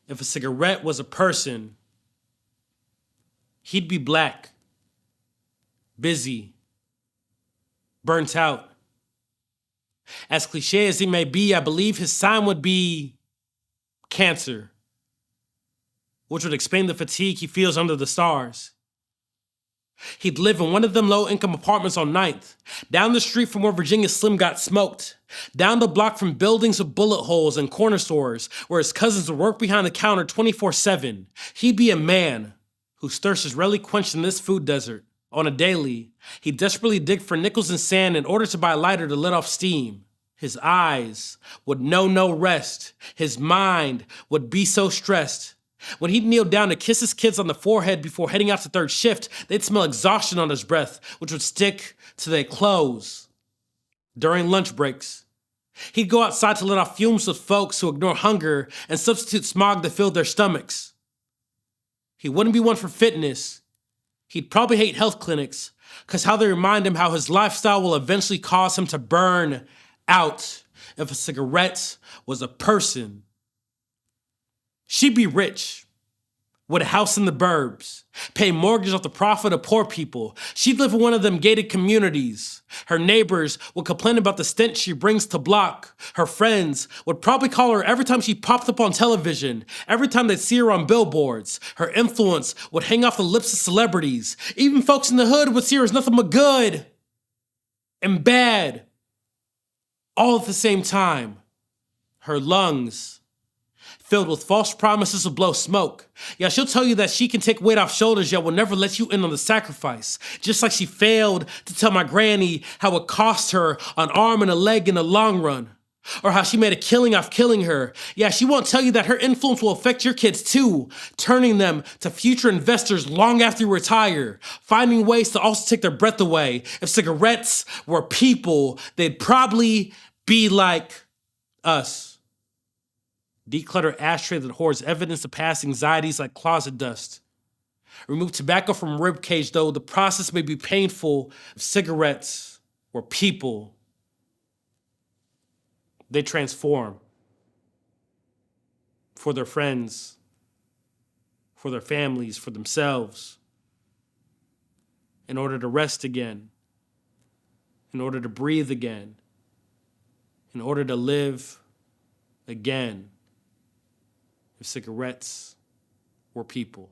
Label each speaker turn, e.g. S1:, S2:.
S1: If a cigarette was a person, he'd be black, busy, burnt out. As cliche as he may be, I believe his sign would be cancer, which would explain the fatigue he feels under the stars. He'd live in one of them low-income apartments on Ninth, down the street from where Virginia Slim got smoked, down the block from buildings with bullet holes and corner stores where his cousins would work behind the counter 24/7. He'd be a man whose thirst is rarely quenched in this food desert. On a daily, he'd desperately dig for nickels and sand in order to buy a lighter to let off steam. His eyes would know no rest. His mind would be so stressed. When he'd kneel down to kiss his kids on the forehead before heading out to third shift, they'd smell exhaustion on his breath, which would stick to their clothes. During lunch breaks, he'd go outside to let off fumes with folks who ignore hunger and substitute smog to fill their stomachs. He wouldn't be one for fitness. He'd probably hate health clinics, because how they remind him how his lifestyle will eventually cause him to burn out. If a cigarette was a person, she'd be rich, with a house in the burbs, pay mortgage off the profit of poor people. She'd live in one of them gated communities. Her neighbors would complain about the stench she brings to block. Her friends would probably call her every time she popped up on television, every time they'd see her on billboards. Her influence would hang off the lips of celebrities. Even folks in the hood would see her as nothing but good and bad, all at the same time. Her lungs filled with false promises to blow smoke. Yeah, she'll tell you that she can take weight off shoulders, yet will never let you in on the sacrifice. Just like she failed to tell my granny how it cost her an arm and a leg in the long run. Or how she made a killing off killing her. Yeah, she won't tell you that her influence will affect your kids too, turning them to future investors long after you retire, finding ways to also take their breath away. If cigarettes were people, they'd probably be like us. Declutter ashtray that hoards evidence of past anxieties like closet dust. Remove tobacco from rib cage, though the process may be painful. If cigarettes were people, they transform for their friends, for their families, for themselves, in order to rest again, in order to breathe again, in order to live again. If cigarettes were people.